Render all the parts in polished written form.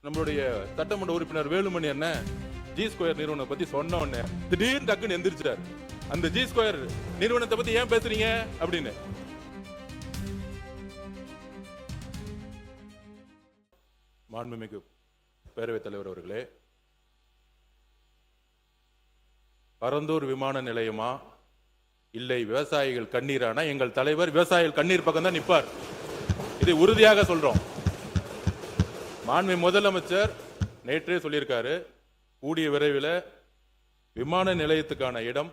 நம்மளுடைய சட்டமன்ற உறுப்பினர் வேலுமணி என்ன ஜி ஸ்கொயர் நிறுவனம் பத்தி சொன்ன உடனே திடீர்னு டக்குன்னு எந்திரிச்சார். அந்த ஜி ஸ்கொயர் நிறுவனத்தை பத்தி ஏன் பேசுறீங்க அப்படின்னு. மாண்புமிகு பேரவைத் தலைவர் அவர்களே, பரந்தூர் விமான நிலையமா இல்லை விவசாயிகள் கண்ணீரானா? எங்கள் தலைவர் விவசாயிகள் கண்ணீர் பக்கம் தான் நிற்பார். இதை உறுதியாக சொல்றோம். மாண்புமிகு முதலமைச்சர் நேற்றே சொல்லியிருக்காரு, கூடிய விரைவில் விமான நிலையத்துக்கான இடம்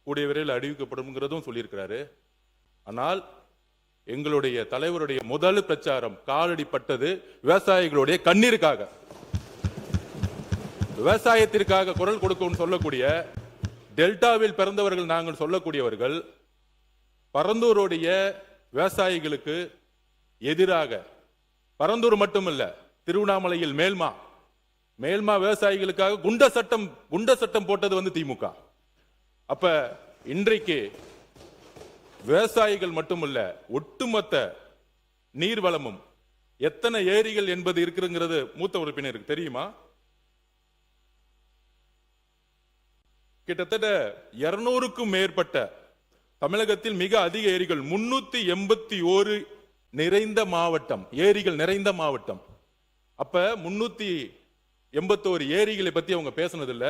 கூடிய விரைவில் அறிவிக்கப்படும் சொல்லியிருக்கிறாரு. ஆனால் எங்களுடைய தலைவருடைய முதல் பிரச்சாரம் காலடிப்பட்டது விவசாயிகளுடைய கண்ணீருக்காக. விவசாயத்திற்காக குரல் கொடுக்கும் சொல்லக்கூடிய டெல்டாவில் பிறந்தவர்கள் நாங்கள் சொல்லக்கூடியவர்கள் பரந்தூருடைய விவசாயிகளுக்கு எதிராக, பரந்தூர் மட்டுமல்ல, திருவண்ணாமலையில் மேல்மா விவசாயிகளுக்காக குண்ட சட்டம் போட்டது திமுக. அப்ப இன்றைக்கு விவசாயிகள் மட்டுமல்ல, ஒட்டுமொத்த நீர்வளமும் எத்தனை ஏரிகள் என்பது இருக்குங்கிறது மூத்த உறுப்பினருக்கு தெரியுமா? கிட்டத்தட்ட 200க்கும் மேற்பட்ட தமிழகத்தில் மிக அதிக ஏரிகள் 381 நிறைந்த மாவட்டம், ஏரிகள் நிறைந்த மாவட்டம். அப்ப 381 ஏரிகளை பத்தி அவங்க பேசினதில்ல,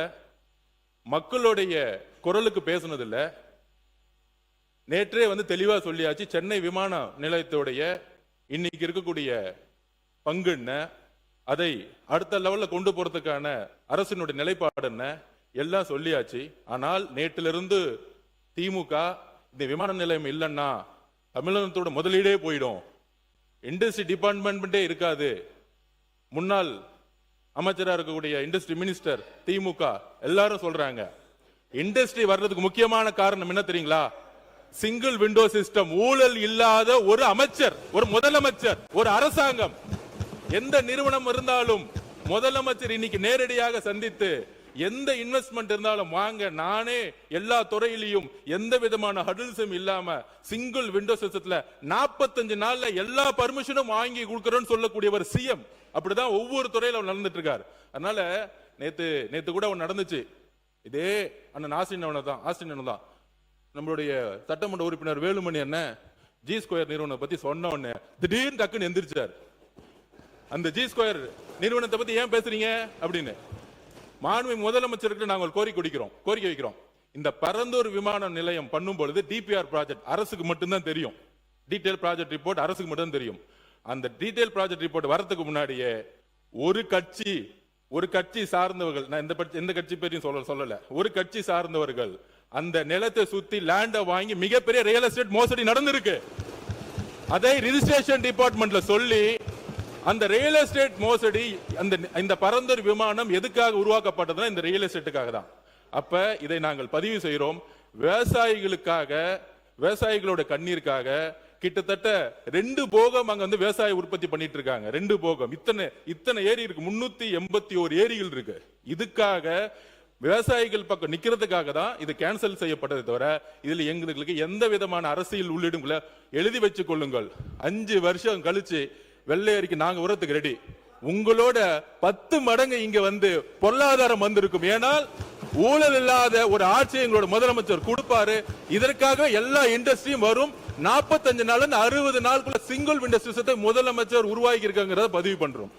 மக்களுடைய குரலுக்கு பேசினதில்ல. நேற்றே தெளிவா சொல்லியாச்சு. சென்னை விமான நிலையத்துடைய இன்னைக்கு இருக்கக்கூடிய பங்கு என்ன, அதை அடுத்த லெவல்ல கொண்டு போறதுக்கான அரசினுடைய நிலைப்பாடு என்ன, எல்லாம் சொல்லியாச்சு. ஆனால் நேற்றிலிருந்து திமுக இந்த விமான நிலையம் இல்லைன்னா தமிழகத்தோட முதலீடே போயிடும், இண்டஸ்ட்ரி டிபார்ட்மெண்ட்டே இருக்காது. முன்னாள் அமைச்சராக இருக்கக்கூடிய இண்டஸ்ட்ரி மினிஸ்டர் திமுக எல்லாரும் சொல்றாங்க. இண்டஸ்ட்ரி வர்றதுக்கு முக்கியமான காரணம் என்ன தெரியுங்களா? Single window system. ஊழல் இல்லாத ஒரு அமைச்சர், ஒரு முதலமைச்சர், ஒரு அரசாங்கம், எந்த நிறுவனம் இருந்தாலும் முதலமைச்சர் இன்னைக்கு நேரடியாக சந்தித்து எந்த இன்வெஸ்ட்மெண்ட் இருந்தாலும் வாங்க, நானே எல்லா துறையிலையும் எந்த விதமான ஹடில்ஸும் இல்லாம சிங்கிள் விண்டோ சிஸ்டத்துல 45 நாள்ல எல்லா பர்மிஷனும் வாங்கி கொடுக்கறோம்னு சொல்லக்கூடியவர் சிஎம். அப்படிதான் ஒவ்வொரு துறையில நடந்துட்டு இருக்காரு. அதனால நேத்து கூட நடந்துச்சு. இதே அண்ணன் ஆஸ்டின் தான் நம்மளுடைய சட்டமன்ற உறுப்பினர் வேலுமணி என்ன ஜி ஸ்கொயர் நிறுவனம் பத்தி சொன்ன உடனே திடீர்னு டக்குன்னு எந்திரிச்சார். அந்த ஜி ஸ்கொயர் நிறுவனத்தை பத்தி ஏன் பேசுறீங்க அப்படின்னு. மாண்புமிகு முதலமைச்சருக்கு நாங்கள் கோரிக்கை வைக்கிறோம். இந்த பரந்தூர் விமான நிலையம் பண்ணும் பொழுது டிபிஆர் ப்ராஜெக்ட் அரசுக்கு மட்டும்தான் தெரியும். டீடைல் ப்ராஜெக்ட் ரிப்போர்ட் அரசுக்கு மட்டும் தெரியும். அந்த டீடைல் ப்ராஜெக்ட் ரிப்போர்ட் வரதுக்கு முன்னாடியே ஒரு கட்சி சார்ந்தவர்கள், நான் எந்த கட்சி பேரையும் சொல்லல, ஒரு கட்சி சார்ந்தவர்கள் அந்த நிலத்தை சுத்தி லேண்ட வாங்கி மிகப்பெரிய ரியல் எஸ்டேட் மோசடி நடந்திருக்கு. அதை ரிஜிஸ்ட்ரேஷன் டிபார்ட்மெண்ட்ல சொல்லி அந்த ரியல் எஸ்டேட் மோசடி, இந்த பரந்தூர் விமானம் எதுக்காக உருவாக்கப்பட்டதுன்னா இந்த ரியல் எஸ்டேட்டுக்காக தான். அப்ப இதை நாங்கள் பதிவு செய்கிறோம். விவசாயிகளுக்காக, விவசாயிகளோட கண்ணீருக்காக கிட்டத்தட்ட 2 போகம் அங்க விவசாய உற்பத்தி பண்ணிட்டு இருக்காங்க. 2 போகம். இத்தனை ஏரி இருக்கு, 381 ஏரிகள் இருக்கு. இதுக்காக விவசாயிகள் பக்கம் நிக்கிறதுக்காக தான் இது கேன்சல் செய்யப்பட்டது. தவிர இதுல எங்களுக்கு எந்த விதமான அரசியல் உள்ளிடும் எழுதி வச்சு கொள்ளுங்கள். 5 வருஷம் கழிச்சு வெள்ளை அறிக்கை நாங்க உரத்துக்கு ரெடி. உங்களோட 10 மடங்கு இங்க பொருளாதாரம் வந்திருக்கும். ஏனால் ஊழல் இல்லாத ஒரு ஆட்சி எங்களோட முதலமைச்சர் கொடுப்பாரு. இதற்காக எல்லா இண்டஸ்ட்ரியும் வரும். 45 நாள் 60 நாளுக்குள்ள சிங்கிள் விண்டோ சிஸ்டத்தை முதலமைச்சர் உருவாக்கி இருக்காங்கிறத பதிவு பண்றோம்.